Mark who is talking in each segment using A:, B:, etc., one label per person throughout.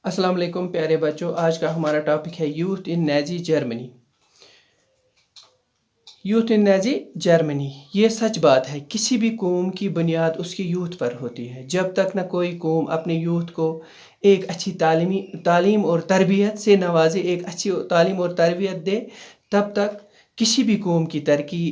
A: अस्सलाम वालेकुम प्यारे बच्चों। आज का हमारा टॉपिक है youth in Nazi Germany. Youth in Nazi Germany, ये सच बात है, किसी भी कौम की बुनियाद उसकी यूथ पर होती है। जब तक न कोई कौम अपने यूथ को एक अच्छी तालीम और तरबियत से नवाजे, एक अच्छी तालीम और तरबियत दे, तब तक किसी भी कौम की तरक्की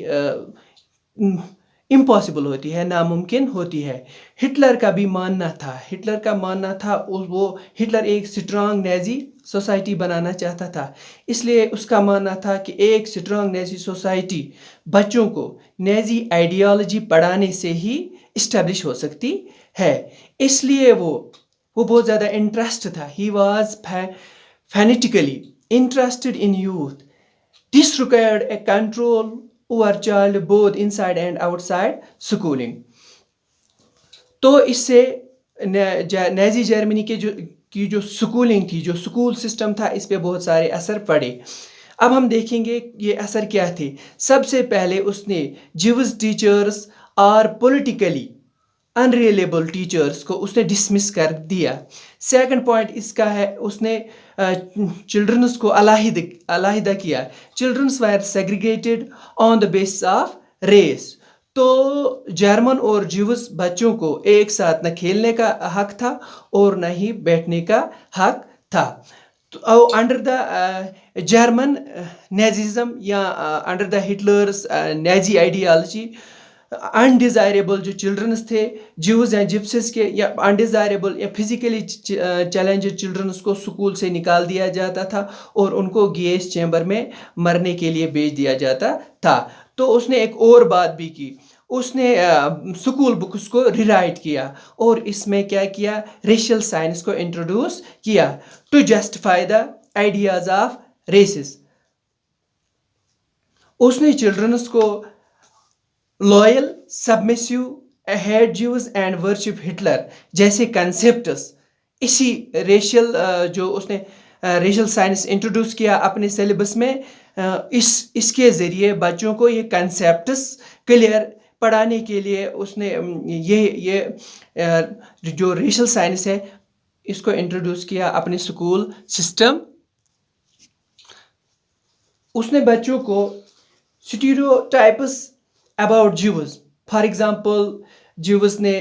A: इम्पॉसिबल होती है, नामुमकिन होती है। हिटलर का मानना था वो हिटलर एक स्ट्रांग नेजी सोसाइटी बनाना चाहता था। इसलिए उसका मानना था कि एक स्ट्रांग नेजी सोसाइटी बच्चों को नेजी आइडियोलॉजी पढ़ाने से ही इस्टेब्लिश हो सकती है। इसलिए वो बहुत ज़्यादा इंटरेस्ट था। He was fanatically interested in youth. This required a control over child both inside and outside schooling. तो इससे नाजी जर्मनी के जो स्कूलिंग थी, जो स्कूल सिस्टम था, इस पे बहुत सारे असर पड़े। अब हम देखेंगे ये असर क्या थे। सबसे पहले उसने जीविश टीचर्स और पॉलिटिकली अनरिलेबल टीचर्स को उसने डिसमिस कर दिया। सेकंड पॉइंट इसका है, उसने चिल्ड्रंस को अलहदा किया। Childrens were segregated on the basis of race. तो जर्मन और ज्यूस बच्चों को एक साथ न खेलने का हक था और न ही बैठने का हक था। तो अंडर द जर्मन नेजिज्म या under the Hitler's Naezy ideology, undesirable जो चिल्ड्रंस थे ज्यूज या जिप्सिस के, या अनडिज़ायरेबल या फिजिकली चैलेंजेड चिल्ड्रंस को स्कूल से निकाल दिया जाता था और उनको गैस चैम्बर में मरने के लिए भेज दिया जाता था। तो उसने एक और बात भी की, उसने स्कूल बुक्स को रिराइट किया और इसमें क्या किया, रेशियल साइंस को इंट्रोड्यूस किया to justify the ideas of races. उसने चिल्ड्रंस को loyal, submissive, hate Jews and worship Hitler जैसे कंसेप्ट्स इसी रेशियल जो उसने रेशियल साइंस इंट्रोड्यूस किया अपने सिलेबस में, इसके ज़रिए बच्चों को ये कंसेप्ट्स क्लियर पढ़ाने के लिए उसने ये जो रेशियल साइंस है इसको इंट्रोड्यूस किया अपने स्कूल सिस्टम। उसने बच्चों को stereotypes about Jews, for example Jews ने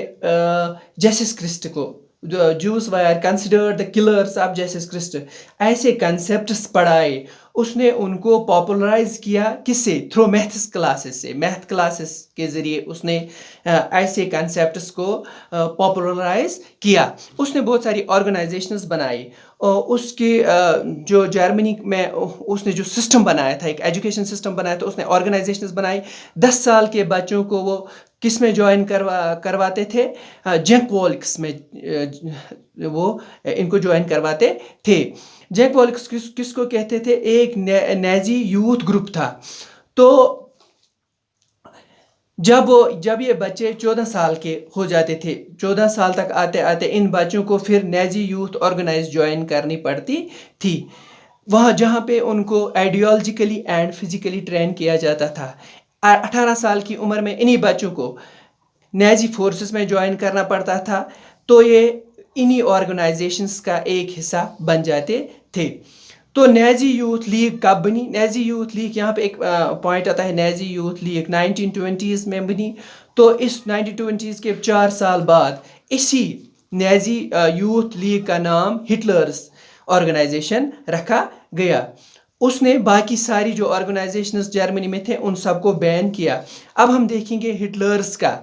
A: जेसस क्रिस्ट को, Jews were considered the killers of Jesus Christ, ऐसे कंसेप्ट्स पढ़ाए। उसने उनको पॉपुलराइज किया किससे, थ्रू मैथ्स क्लासेस से। मैथ क्लासेस के ज़रिए उसने ऐसे कंसेप्ट्स को पॉपुलराइज किया। उसने बहुत सारी ऑर्गेनाइजेशंस बनाई। उसके जो जर्मनी में उसने जो सिस्टम बनाया था, एक एजुकेशन सिस्टम बनाया था, उसने ऑर्गेनाइजेशंस बनाई। 10 साल के बच्चों को वो किस में ज्वाइन करवाते थे, जेंक वॉल्क्स में वो इनको ज्वाइन करवाते थे। जेंक वॉल्क्स किसको कहते थे, एक नाजी यूथ ग्रुप था। तो जब ये बच्चे 14 साल के हो जाते थे, 14 साल तक आते आते इन बच्चों को फिर नाजी यूथ ऑर्गेनाइज ज्वाइन करनी पड़ती थी, वहाँ जहाँ पे उनको आइडियोलॉजिकली एंड फिजिकली ट्रेन किया जाता था। 18 साल की उम्र में इन्हीं बच्चों को नाजी फोर्सेस में ज्वाइन करना पड़ता था। तो ये इन्हीं ऑर्गेनाइजेशंस का एक हिस्सा बन जाते थे। तो नाजी यूथ लीग कब बनी? नाजी यूथ लीग, यहाँ पे एक पॉइंट आता है, नाजी यूथ लीग 1920s में बनी। तो इस 1920s के 4 साल बाद इसी नाजी यूथ लीग का नाम हिटलर्स ऑर्गेनाइजेशन रखा गया। उसने बाकी सारी जो ऑर्गेनाइजेशंस जर्मनी में थे उन सबको बैन किया। अब हम देखेंगे हिटलर्स का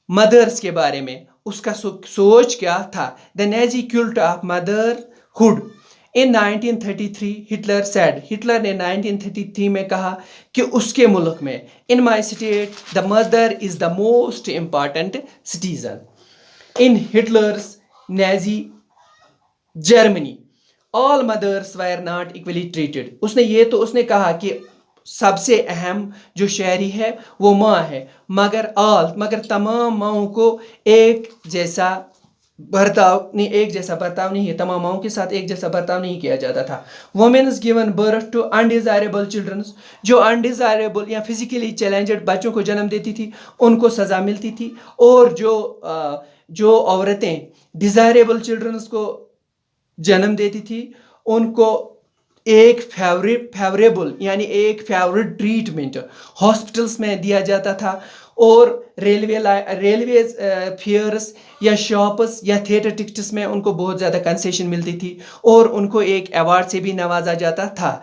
A: मदर्स के बारे में, उसका सोच क्या था। The Nazi cult of motherhood in 1933 Hitler said, Hitler ने 1933 में कहा कि उसके मुल्क में, in my state the mother is the most important citizen. In Hitler's Nazi Germany all mothers were not equally treated. उसने कहा कि सबसे अहम जो शहरी है वो माँ है, मगर तमाम माओं को एक जैसा बर्ताव नहीं है, तमाम माओं के साथ एक जैसा बर्ताव नहीं किया जाता था। Womens given birth to undesirable childrens, जो अनडिजायरेबल या फिजिकली चैलेंजेड बच्चों को जन्म देती थी उनको सज़ा मिलती थी, और जो औरतें डिजायरेबल चिल्ड्रंस को जन्म देती थी उनको एक फेवरेबल यानी एक फेवरेट ट्रीटमेंट हॉस्पिटल्स में दिया जाता था और रेलवे फेयर्स या शॉप्स या थिएटर टिकट्स में उनको बहुत ज़्यादा कंसेशन मिलती थी और उनको एक अवार्ड से भी नवाजा जाता था।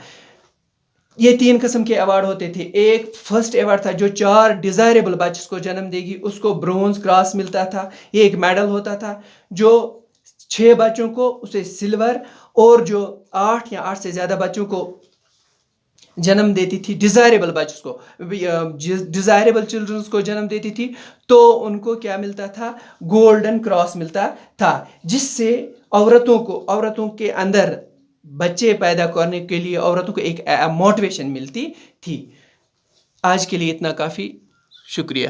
A: ये 3 किस्म के अवार्ड होते थे। एक फर्स्ट अवार्ड था जो 4 डिज़ायरेबल बच्चों को जन्म देगी उसको ब्रोंज क्रॉस मिलता था, ये एक मेडल होता था। जो 6 बच्चों को उसे सिल्वर और जो 8 या 8 से ज़्यादा बच्चों को जन्म देती थी डिज़ायरेबल बच्चों को डिज़ायरेबल चिल्ड्रंस को जन्म देती थी तो उनको क्या मिलता था, गोल्डन क्रॉस मिलता था, जिससे औरतों के अंदर बच्चे पैदा करने के लिए औरतों को एक मोटिवेशन मिलती थी। आज के लिए इतना काफ़ी, शुक्रिया।